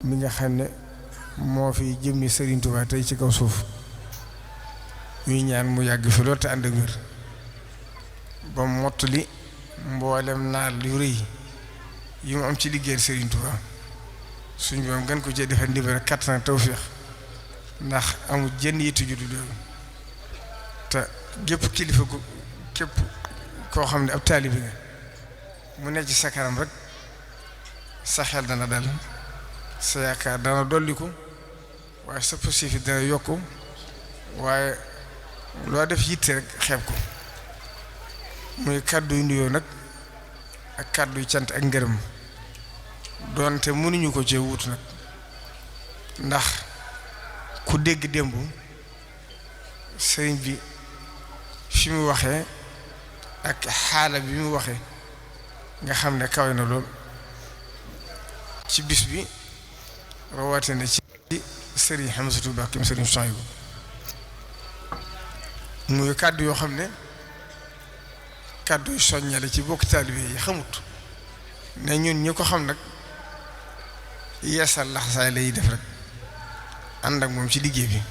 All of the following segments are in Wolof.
mi nga xam ne moo fi jëmmi Serigne Touba tey ci kaw suuf ñuy ñaan mu yàgg fi lool te ànd ak wér ba mottali mboolem naal yu rëy yi mu am ci liggéeyal Serigne Touba suñ boom gën ko cee defal ndimbal kattan tawfeex ndax amul jenn yitu ju du doon te gépp kilifa gu képp koo xam ne ab taalibi nga mu nekk ci sa kanam rek sa xel dana dal sa yaakaar dana dolliku waaye sa positif dana yokku waaye loo def yitte rek xeeb ko muy kàddu yu nuyoo nag ak kàddu yu cant ak ngërëm doonte mënuñu ko cee wut nag ndax ku dégg démb sëriñ bi fi mu waxee ak xaala bi mu waxee nga xam ne kawe na lool ci bis bi rawatina ci sëriñ Hamsatu Mbàkke sëriñ Suhaybu muy kàddu yoo xam ne kàddu yu soññale ci bokk taalibe yi xamut ne ñun ñi ko xam nag yeesal laxasaay lay def rek ànd ak moom ci liggéey bi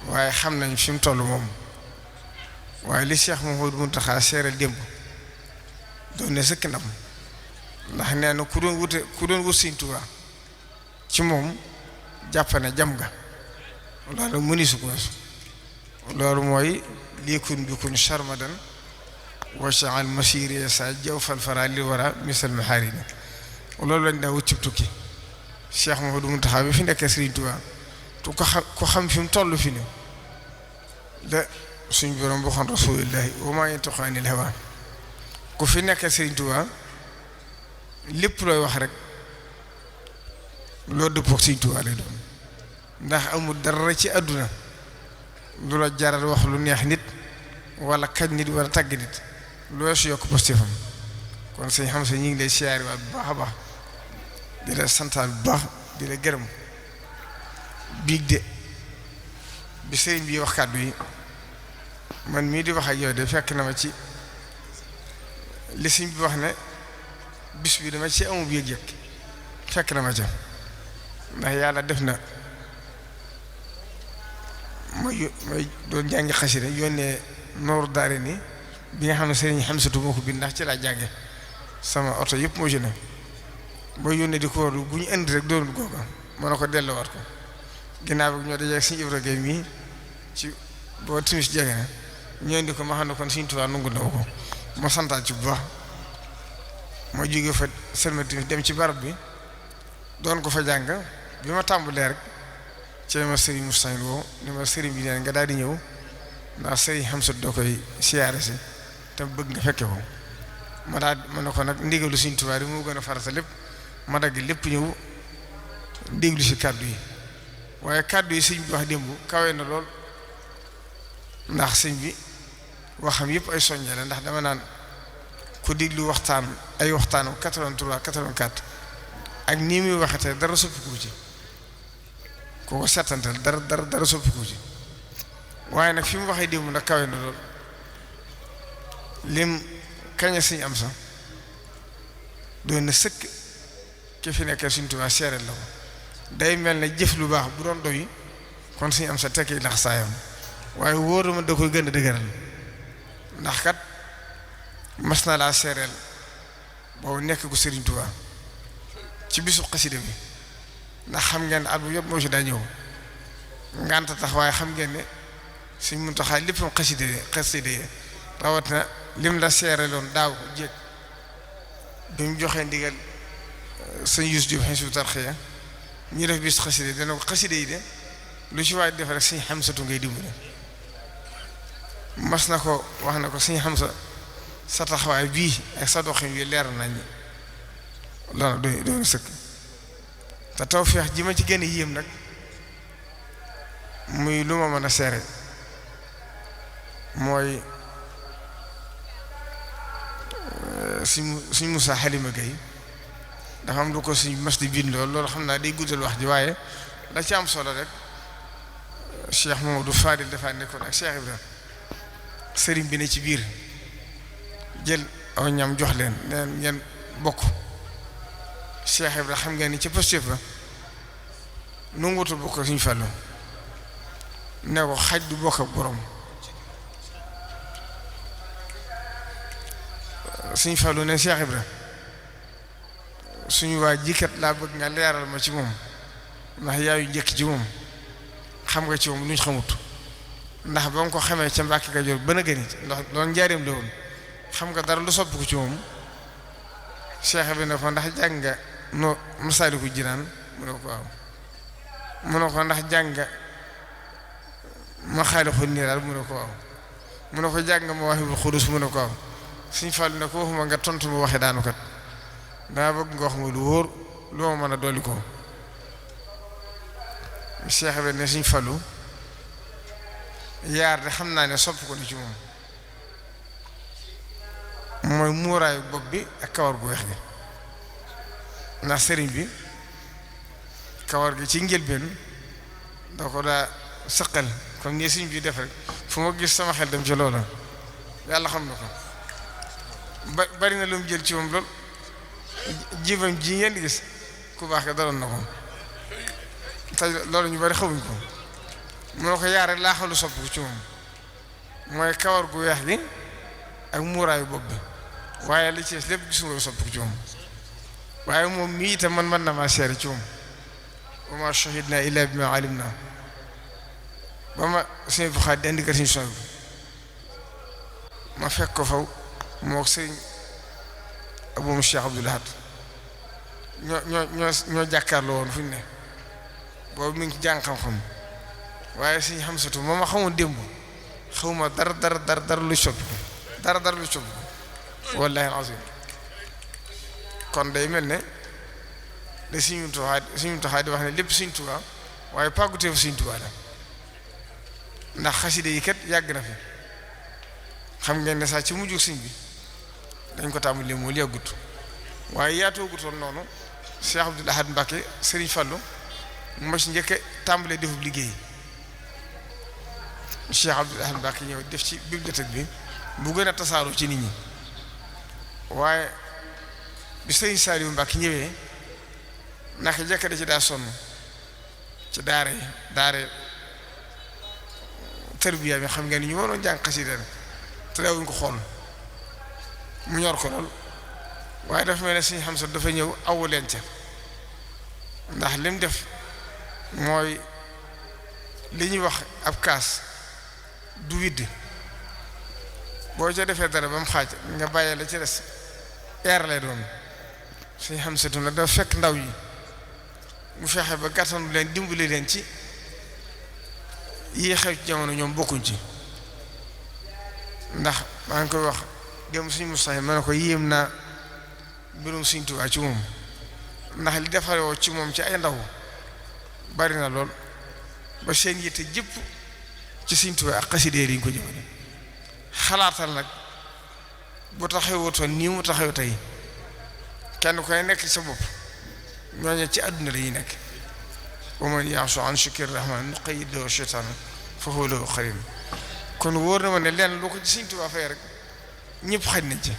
waaye xam nañ fi mu toll moom waaye li Cheikh Mouhamadou Mountakha seeral démb doon ne sëkk ndam ndax nee na ku doon wut Sëriñ Tuubaa ci moom jàpp ne jam nga loolu mëni su ko loolu mooy liikun bikun sharmadan wacaal masiri sa jaw falfara li wara misal maharini loolu lañ daa wut ci tukki Cheikh Mouhamadou Mountakha bi fi nekkee Sëriñ Tuubaa tu ko xam fi mu toll fi ne la suñ borom waxoon rasulillahi wa maa yantiqu anil hawa ku fi nekkee Sëriñ Tuubaa lépp looy wax rek loo dëppook Sëriñ Tuubaa lay doon ndax amul dara ci àdduna lu la jaral wax lu neex nit wala kañ nit wala tàgg nit loo si yokk positifam kon sëñ xam sa ñu ngi lay siyaari waat bu baax a baax di la santaal bu baax di la gërëm biig de bi sëriñ bi wax kàddu yi man mii di wax ak yow de fekk na ma ci li sëriñ bi wax ne bis bi dama ci amub yëg-yëg fekk na ma ca ndax yàlla def na may doon jàngi xasida yónnee nooru daare ni bi nga xam ne sëriñ Hamsatu moo ko bind ndax ci laa jànge sama oto yëpp moo ci ne boo yónnee di ko war bu ñu indi rek doonul googa mën na ko delloowaat ko ginnaaw bi ñoo dajee ak Sëriñ Ibra Gay mii ci boo timis jege na ñoo indi ko ma xam ne kon Sëriñ Tuubaa nangu na ko ma santaat ci bu baax ma jóge fa selma timis dem ci barab bi doon ko fa jàng bi ma tàmbalee rek ci ma sëriñ Moustapha woo ni ma sëriñ bi neen nga daal di ñëw ndax sëriñ Hamsatu doo koy siyaare si te bëgg nga fekke ko ma ne ko nag ndigalu Sëriñ Tuubaa yi moo gën a farata lépp ma dagg lépp ñëw déglu si kàddu yi waaye kàddu yi sëñ bi wax démb kawe na lool ndax sëñ bi waxam yëpp ay soññe la ndax dama naan ku déglu waxtaan ay waxtaanu 83 84 ak nii muy waxatee dara soppiku ci koo ko settantal dara soppiku ci waaye nag fi mu waxee démb nag kawe na lool lim kañe sëñ am sax doon na sëkk ki fi nekkee Sëriñ Tuubaa seereel la ko day mel ne jëf lu baax bu doon doy kon suñu am sa tekki ndax saayam waaye wóoruma da koy gën a dëgëral ndax kat mas na laa seereel boobu nekk ko Sëriñ Tuubaa ci bisu xasida bi ndax xam ngeen ne at bu yëpp moo ci daa ñëw ngànta tax waaye xam ngeen ne Sëriñ Muntaxaa léppam xasida yi rawat na lim la seereeloon daaw jéeg bi mu joxee ndigal sëñ Yuusu Jóob Hizbut Tarqiyyah ñu def bis xasida yi dana ko xasida yi de lu ci waay def rek sëñ Hamsatu ngay dimbali mas na ko wax na ko sëñ Hamsa sa taxawaay bii ak sa doxin wi leer nañ loolu doon sëkk te tawfeex ji ma ci gën a yéem nag muy lu ma mën a seere mooy suñ Musaa Xalima Gay dafa am lu ko suñ mas di bind loolu xam naa day guddal wax ji waaye la ci am solo rek Cheikh Mamadou Fadil dafa nekkoon ak Cheikh Ibrahima sëriñ bi ne ci biir jël aw ñam jox leen neen ngeen bokk Cheikh Ibrahima xam ngeen ni ci positif ba nanguutu bokk ak Sëriñ Fallu ne ko xaj du bokk ak borom. Sëriñ Fallu ne Cheikh Ibra suñu waa jikat laa bëgg nga leeral ma ci moom ndax yaayu njëkk ci moom xam nga ci moom lu ñu xamut ndax ba nga ko xamee ca Mbàkke Kajoor ba na gëni ndax loolu njaareem la woon xam nga dara lu soppiku ci moom. Cheikh bi ne ko ndax jàng nga no Masaalikul Jinaan mu ne ko waaw mu ne ko ndax jàng nga Maxaalikul Niraar mu ne ko waaw mu ne ko jàng nga Mawaahibul Quddus mu ne ko waaw. Sëriñ Fallu ne ko waxuma nga tontu ma waxe daanukat daa bëgg nga wax ma lu wóor loo ma mën a dolli ko. Cheikh bi ne Sëriñ Fallu yaar de xam naa ne sopp ko ni ci moom mooy muuraayu bopp bi ak kawar gu weex gi ndax sëriñ bi kawar gi ci njëlbeen da ko daa sëqal comme ni sëriñ bi def rek fu ma gis sama xel dem ci loola yàlla xam na ko bari na lu mu jël ci moom lool jibam ji ngeen di gis ku baax ga daloon na ko te loolu ñu bari xamuñ ko mu ne ko yaar rek laa xalu sopp ko ci moom mooy kawar gu weex gi ak muuraayu bopp bi waaye li ci lépp gisuma sopp ko ci moom waaye moom mii itam man mën na maa seere ci moom wa ma shahidna illa bima alimna ba ma sëñ bu xaat di indi kër suñu bi ma fekk ko faw moo sëñ Abou Cheikh Abdoul Ahad ñoo jàkkaarloo woon fu ñu ne boobu mi ngi ci jàng xam-xam waaye sëñ Xamsatu moom ma xamoon démb xawma dara lu soppi ko dara lu soppi ko wallaahi azim kon day mel ne da Sëriñ Muntaxaa di wax ne lépp Sëriñ Tuubaa waaye pàgguteefu Sëriñ Tuubaa la ndax xaside yi kat yàgg na fi xam ngeen ne sax ci mujj sëñ bi dañ ko tàmbali moo yàggut waaye yaatoogutoon noonu Cheikh Abdoul Ahad Mbacké Sëriñ Fallu moo ci njëkk tàmbalee defub liggéey Cheikh Abdoul Ahad Mbacké ñëw def ci bibliothèque bi bu gën a tasaaroo ci nit ñi waaye bi Sëriñ Saliou Mbacké ñëwee naka jëkk da ci daa sonn ci daare tërbiya bi xam ngeen ni ñu waroon jàng xasida te daawuñ ko xool mu ñor ko lool waaye dafa mel ne Sëriñ Hamza dafa ñëw awu leen ca ndax lim def mooy li ñuy wax ab kaas du widd boo ca defee dara ba mu xaaj nga bàyyee la ci des air lay doon Sëriñ Hamza nag dafa fekk ndaw yi mu fexe ba gàttanu leen dimbali leen ci yi xew ci jamono ñoom bokkuñ ci ndax maa ngi koy wax dem suñu Mustafa ma ne ko yéem naa mbirum Sëriñ Tuubaa ci moom ndax li defaroo ci moom ci ay ndaw bari na lool ba seen yitte jëpp ci Sëriñ Tuubaa ak xasida yi ñu ko jëmale xalaatal nag bu taxawutoon nii mu taxaw tey kenn koy nekk ci sa bopp ñooñu ci àdduna la ñuy nekk wa man ya'shu an shukri rahmaan nuqayyid lahu shaytaanan fa huwa lahu qariin kon wóor na ma ne lenn lu ko ci Sëriñ Tuubaa fay rek ñëpp xaj nañ ci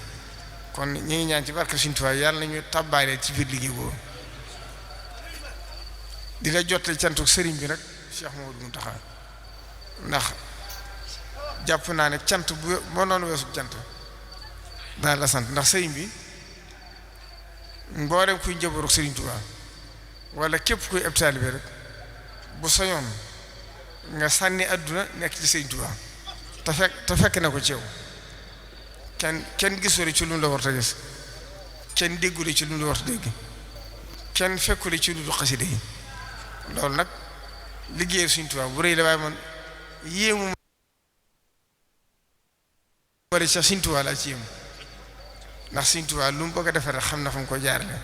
kon ñu ngi ñaan ci barke Sëriñ Tuubaa yàlla nañu tàbbaale ci biir liggéey boobu di la jottali cantuk sëriñ bi nag Cheikh Mouhamadou Mountakha ndax jàpp naa ne cant bu moo noonu weesu cant dana la sant ndax sëriñ bi mboolem kuy njabootu Sëriñ Tuubaa wala képp kuy ab taalibe rek bu soñoon nga sànni àdduna nekk ci Sëriñ Tuubaa te fekk na ko ci yow kenn gisule ci lu mu la war a gis kenn déggule ci lu mu la war a dégg kenn fekkule ci lu du xasida yi loolu nag liggéeyal Sëriñ Tuubaa bu rëy la waaye man yéemu bari sax Sëriñ Tuubaa laa ci yéemu ndax Sëriñ Tuubaa lu mu bëgg a defar xam na fa mu ko jaarale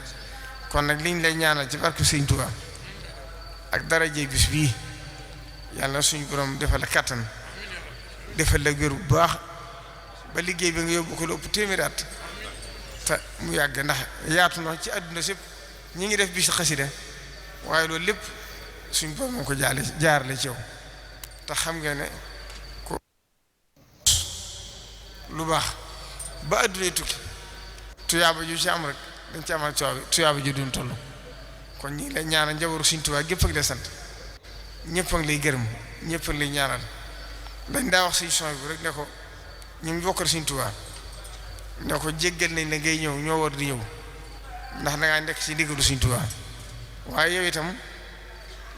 kon nag liñ lay ñaanal ci barke Sëriñ Tuubaa ak daraje bis bii yàlla suñu borom defal la kàttan defal la wér bu baax ba liggéey bi nga yóbbu ko lu ëpp téeméeri at te mu yàgg ndax yaatu na ci àdduna sépp ñi ngi def bis xasida waaye loolu lépp suñu borom moo ko jaarale ci yow te xam nga ne ko lu baax ba àdduna tukki tuyaaba ju ci am rek dañ ci amal tuyaaba ju duñ toll kon ñi ngi lay ñaanal njaboru Sëriñ Tuubaa gépp ak lay sant ñëpp a ngi lay gërëm ñëpp a ngi lay ñaanal dañ daa wax Sëriñ Suhaybu rek ne ko ñu mu bokkal Sëriñ Tuubaa ne ko jéggal nañ la ngay ñëw ñoo war di ñëw ndax dangaa nekk ci ndigalu Sëriñ Tuubaa waaye yow itam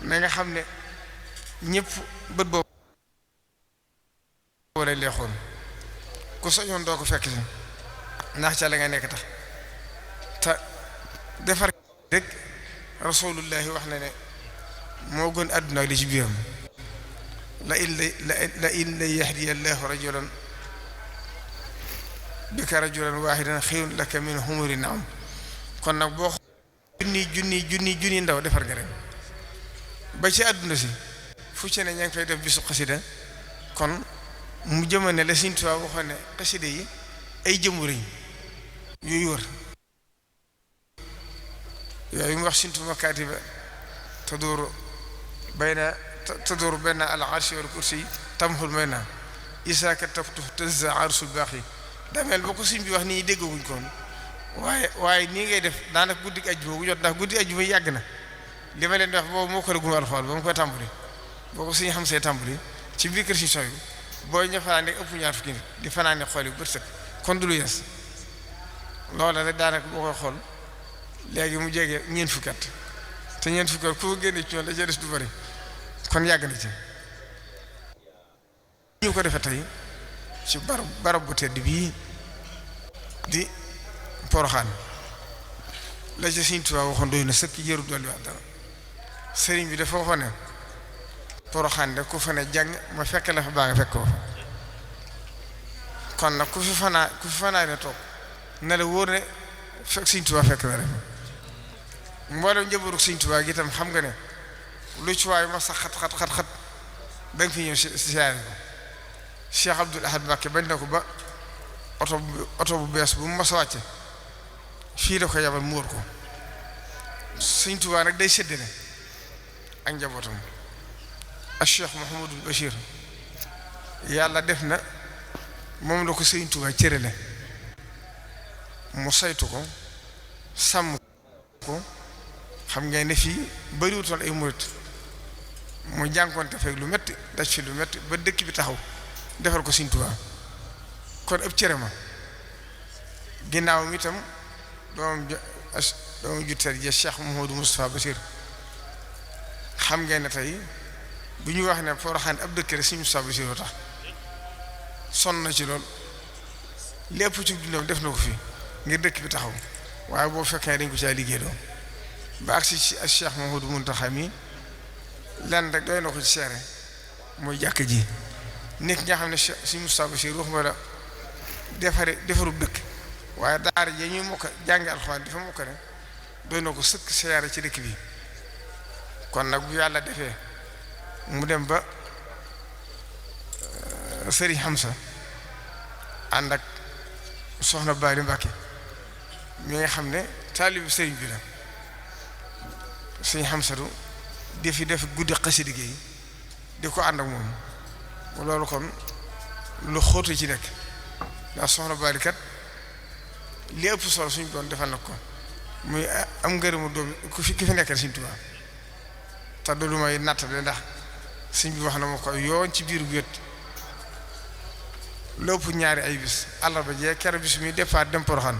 na nga xam ne ñëpp bët boobu lay leexoon ku soñoon doo ko fekk si ndax ca la nga nekk tax te defar rek rasulullahi wax na ne moo gën àdduna ak li ci biiram la in la yahdiya allahu rajulan bika rajulan wahidan xayrun laka min humuri naam kon nag boo junni ndaw defar nga ren ba ci àdduna si fu ci ne ña ngi fay def bisu xasida kon mu jëmane la Sëriñ Tuubaa waxoon ne xasida yi ay jëmu riñ yuy wër yooyu mu wax sintu makaatiba تدور بين العرش والكرسي تمحل منا إذا كتبت تنزع عرش الباقي damel boko sëñ bi wax ni dégguñ ko waaye nii ngay def daanaka guddi ajjuma bu jot ndax guddi ajjuma yàgg na li ma leen di wax boobu moo ko rëgguma alxuraan ba mu koy tàmbali boo ko sëñ xam see tàmbali ci biir kër si sooy booy ña fanaan rek ëpp ñaar fukki nit di fanaan ne xool yi bët set kon du lu yes loola rek daanaka boo koy xool léegi mu jege ñeent fukki at te ñeent fukki at ku génne ci yoon da cee des du bari kon yàgg na ci ñu ko defee tey ci barab bu tedd bii di Poroxaan la ci Sëriñ Tuubaa waxoon doy na sëkk jëru dolli wax dara sëriñ bi dafa waxoon ne Poroxaan de ku fa ne jàng ma fekk la fa baa nga fekk ko fa kon nag ku fi fanaa ne toog ne la wóor ne fekk Sëriñ Tuubaa fekk na rek mboolem njëbaru Sëriñ Tuubaa gi itam xam nga ne lu ci waay ma sax xat da nga fi ñëw siyaare ko Cheikh Abdoul Ahad Mbacké bañ na ko ba oto bu bees bu mu mas a wàcce fii la ko yabal mu wër ko Sëriñ Tuubaa nag day séddale ak njabootam ak Cheikh Mouhamadul Bachir yàlla def na moom la ko Sëriñ Tuubaa cërale mu saytu ko sàmm ko xam ngeen ne fii bariwutoon ay murit mu jànkoonte fekk lu metti daj fi lu metti ba dëkk bi taxaw defal ko Sëriñ Tuubaa kon ëpp cere ma ginnaawam itam doomam jutteer ja Cheikh Mouhamadou Moustapha Bachir xam ngeen ne tey bu ñu wax ne Poroxaan ab dëkk rek Sëriñ Moustapha Bachir oo tax sonn na ci lool lépp ci dundam def na ko fi ngir dëkk bi taxaw waaye boo fekkee dañ ko caa liggéey doon ba agsi ci ak Cheikh Mouhamadou Mountakha mi lenn rek doy na ko ci seere mooy jàkk ji nit nga xam ne Sëriñ Moustapha Bachir waxuma la defarub dëkk waaye daara ja ñuy mokk jàngi alxuraan dafa mokk ne doy na ko sëkk seere ci dëkk bi kon nag bu yàlla defee mu dem ba Sëriñ Hamza ànd ak soxna Bari Mbacké mi nga xam ne taalibu sëriñ bi la Sëriñ Hamsatu defi def guddi xasida gi di ko ànd ak moom loolu kon lu xóotu ci nekk ndax soxna Bari kat li ëpp solo suñu doon defal na ko muy am ngërëmu doom ki fi nekkal Sëriñ Tuubaa te du lu may nattale ndax sëñ bi wax na ma ko yoon ci biir bu wét lépp ñaari ay bis àllarba jee kere bis mi départ dem Poroxaan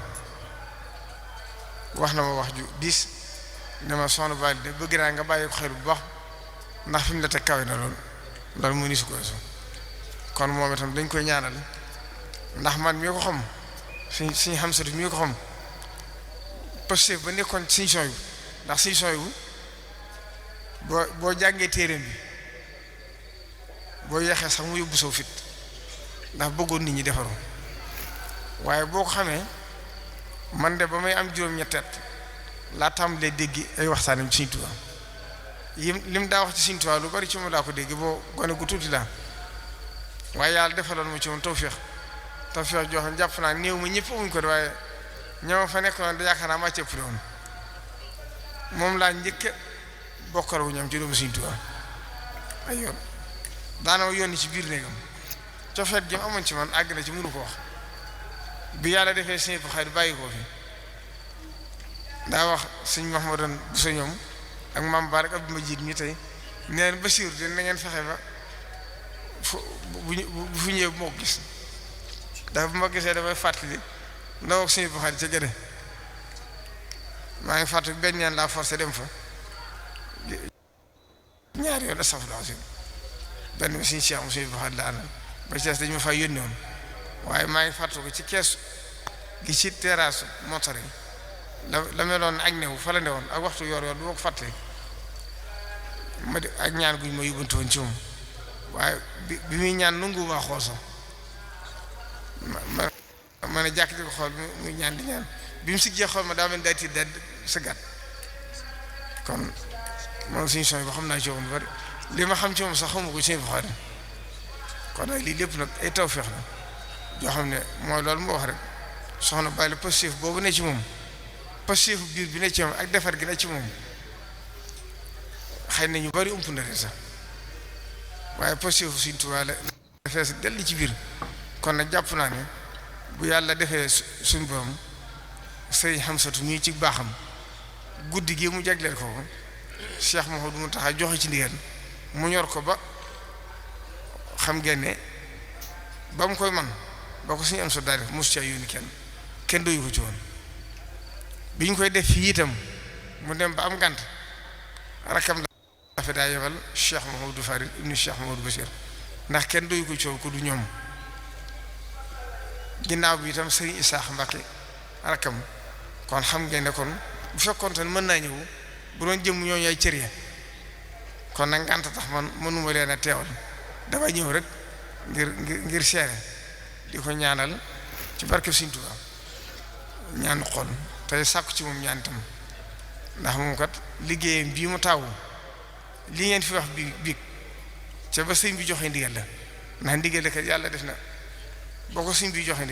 wax na ma wax ju diis ne ma soxna Bali de bëgg naa nga bàyyi ko xel bu baax ndax fi mu la teg kawe na loolu mu ni su ko weesu kon moom itam dañ koy ñaanal ndax man mii ko xam suñu xam satu mii ko xam parce que ba nekkoon Sëriñ Suhaybu ndax Sëriñ Suhaybu boo jàngee téeréem bi boo yeexee sax mu yóbbu saw fit ndax bëggoon nit ñi defaru waaye boo ko xamee man de ba may am juróom-ñetti at laa tàmbalee dégg ay waxtaanam ci Sëriñ Tuubaa lim daa wax ci Sëriñ Tuubaa lu bari ci moom laa ko dégg boo gone gu tuuti laa waaye yàlla defaloon ma ci moom tawféex joo xam jàpp naa néew ma ñëpp amuñ ko de waaye ñoo fa nekk noonu da yaakaar naa maa ci ëpp woon moom laa njëkk bokkar wu ñoom ci doomu Sëriñ Tuubaa ay yoon daana ma yónni ci biir néegam cofeet gi amoon ci man àgg na ci mënu ko wax bi yàlla defee sëñ bu xayr bàyyi ko fi daa wax sëñ Mahamadan bu sa ñoom ak maam Ba rek Abdou Majid mi tey neen Basiir de na ngeen fexe ba bu fu ñëwee bu ma ko gis ndax bu ma gisee dafay fàttali ndaw ak suñu Buxaari ca gëne maa ngi fàttali benn ñaan laa forcé dem fa ñaari yoon astafurlah si benn bi suñu Cheikh suñu Buxaari la àndal ba ci des dañu ma fay yónni woon waaye maa ngi fàttali ko ci kees gi ci terrasse motar yi la meloon ak new fa la ne woon ak waxtu yor du ma ko fàttali ma di ak ñaan guñ ma yóbbantu woon ci moom waaye bi muy ñaan nangu maa xool sax ma ne jàkk di ko xool muy ñaan di ñaan bi mu siggee xool ma daa mel day tiit sa gàtt kon moom suñu son yi ba xam naa ci moom bari li ma xam ci moom sax xamu ko suñu Buxaari kon nag lii lépp nag ay tawfeex la yoo xam ne mooy loolu moo wax rek soxna bàyyi positif boobu ne ci moom positif biir bi ne ci moom ak defar gi ne ci moom xëy na ñu bari ump na sax waaye positif Sëriñ Tuubaa la defee si dellu ci biir kon nag jàpp naa ne bu yàlla defee suñ borom sëriñ Xamsatu ñuy ci baaxam guddi gi mu jagleel ko Cheikh Mouhamadou Mountakha joxe ci ndigal mu ñor ko ba xam ngeen ne ba mu koy man ba ko suñu am sa daal def mos caa yónni kenn doyu ko ci woon bi ñu koy def fii itam mu dem ba am gànt rakam dafa daa yebal Cheikh Mouhamadou Farid ibnu Cheikh Mouhamadou Bachir ndax kenn doyu ko ci woon ko du ñoom ginnaaw bi itam Serigne Isaax Mbacke rakam kon xam ngeen ne kon bu fekkoon te mën naa ñëw bu doon jëm ñooñu ay cër ya kon nag ngànt tax man mënuma leen a teewal dama ñëw rek ngir seere di ko ñaanal ci barke Sëriñ Tuubaa ñaan xol tey sàkku ci moom ñaan itam ndax moom kat liggéeyam bii mu taawu li ngeen fi wax biig ca ba sëñ bi joxe ndigal la ndax ndigal la kat yàlla def na boo ko sëñ bi joxe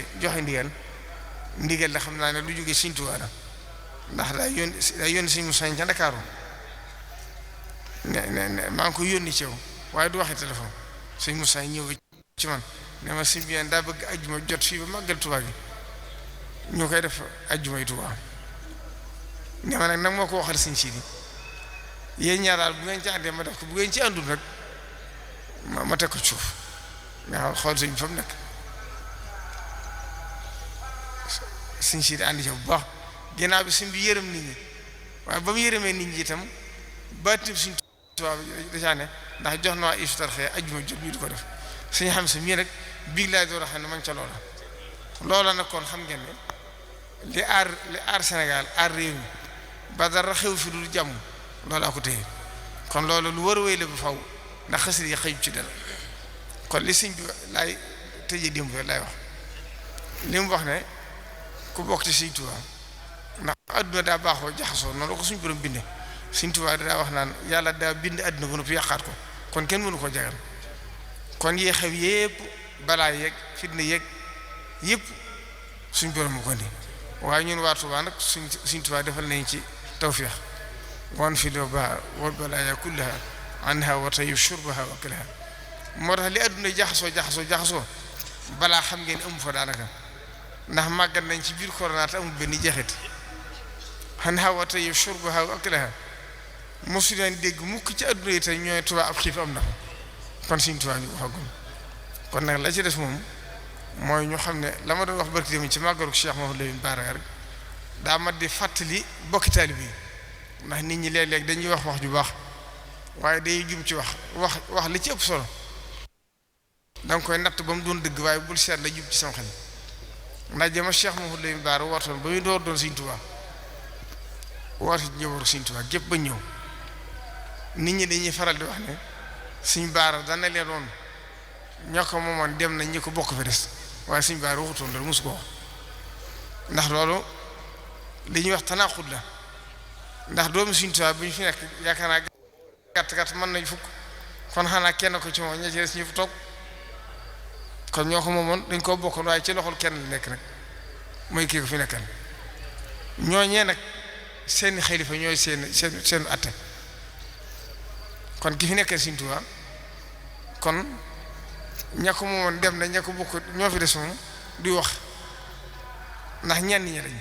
ndigal la xam naa ne lu jóge Sëriñ Tuubaa la ndax daa yónni sëñ Musaa ca Ndakaaru ne maa ngi ko yónni ci yow waaye du waxe téléphone sëñ Musaa ñëw ci man ne ma sëñ bi daa bëgg ajjuma jot fii ba màggal Tuubaa gi ñu koy def ajjuma yi Tuubaa ne ma nag moo ko waxal sëñ Sidi yéen ñaar daal bu ngeen ci àndee ma def ko bu ngeen ci àndul nag ma teg ko ci suuf nga xool sëñ bi fa mu nekk sëñ Sidi àndi ci bu baax ginnaaw bi sëñ bi yërëm nit ñi waaye ba mu yërëmee nit ñi itam baatim Sëriñ Tuubaa dacaa ne ndax jox na waa iftar xëy ajjuma jot ñu di ko def suñu xam si mii rek biig laay door a xam ne man ca loola nag kon xam ngeen ne li aar Sénégal aar réew mi ba dara xew fi dul jàmm loolaa ko téye kon loolu lu war a wéy la bu faw ndax xasir yi xëyub ci dara kon li sëñ bi laay tëjee démb laay wax li mu wax ne ku bokk ci Sëriñ Tuubaa ndax adduna daa baaxoo jaxasoo noonu la ko suñu borom bindee Sëriñ Tuubaa daa wax naan yàlla daa bind adduna ba noppi yàqaat ko kon kenn mënu ko jagal kon yee xew yépp balaa yeeg fitna yeeg yépp suñ borom mu ko indi waaye ñun waa Tuubaa nag Sëriñ Tuubaa defal nañ ci tawfiix wan fi loo baax wal balaaya kullaha anha wa tayyib shurbaha wa akalaha moo tax li adduna jaxasoo balaa xam ngeen amu fa daanaka ndax màggat nañ ci biir corona te amul benn jeexit anha wa tayyib shurbaha wa akalaha mosu leen dégg mukk ci adduna yi tey ñooy Tuubaa ab xiif am na fa kon Sëriñ Tuubaa ñu waxagum kon nag la ci des moom mooy ñu xam ne la ma doon wax barki dem ci màggalu Cheikh Mouhamadou Lamine Bara rek daa mat di fàttali bokki taalibe yi ndax nit ñi léeg-léeg dañuy wax ju baax waaye day jum ci wax li ci ëpp solo danga koy natt ba mu doon dëgg waaye bul seet la jub ci sama xel ndax jëma Cheikh Mouhamadou Lamine Bara wootoon ba muy door doon Sëriñ Tuubaa woote ci njëbaru Sëriñ Tuubaa gépp ba ñëw nit ñi dañuy faral di wax ne Sëriñ Bara dana leen woon ñoo ko moomoon dem nañ ñi ko bokk fi des waaye Sëriñ Bara waxutoon loolu mosu ko wax ndax loolu li ñuy wax tanaaxut la ndax doomu Sëriñ Tuubaa bu ñu fi nekk yaakaar naa gàtt mën nañ fukk kon xanaa kenn ko ci moom ña ci des ñu fi toog kon ñoo ko moomoon dañ koo bokkoon waaye ci loxol kenn la nekk nag mooy kii ko fi nekkal ñooñee nag seeni xalifa ñooy seen atte kon ki fi nekkal Sëriñ Tuubaa kon ña ko moomoon dem na ña ko bokk ñoo fi des moom duy wax ndax ñenn ñi lañ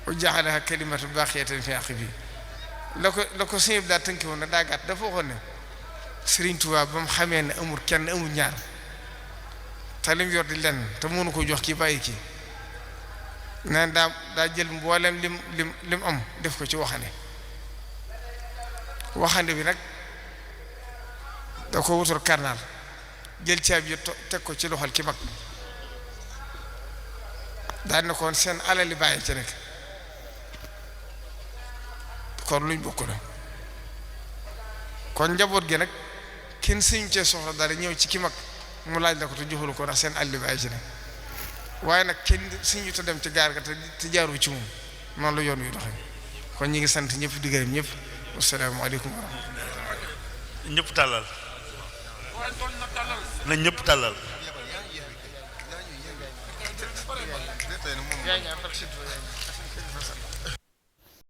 wa jaalaha kalimatu baqiyatan fi aqibi la ko sëñ bi daa tënki woon na daa gàtt dafa waxoon ne Sëriñ Tuubaa ba mu xamee ne amul kenn amul ñaar te lim yor di lenn te mënu ko jox kii bàyyi kii neen daa jël mboolem lim am def ko ci waxande bi nag da ko wutul karnaal jël caabi teg ko ci loxol ki mag daal ne koon seen alali bàyyi ci nekk kon luñ bokk la kon njaboot gi nag kenn sëñ cee soxla dara ñëw ci ki mag mu laaj la ko te joxulu ko ndax seen alali bàyyi ci nekk waaye nag kenn suñu te dem ci gaar ga te jaaru ci moom noonu la yoon wi doxe kon ñi ngi sant ñëpp di gërëm ñëpp asalaamaaleykum wa rahmatulah. ñëpp tàllal na ñëpp tàllal.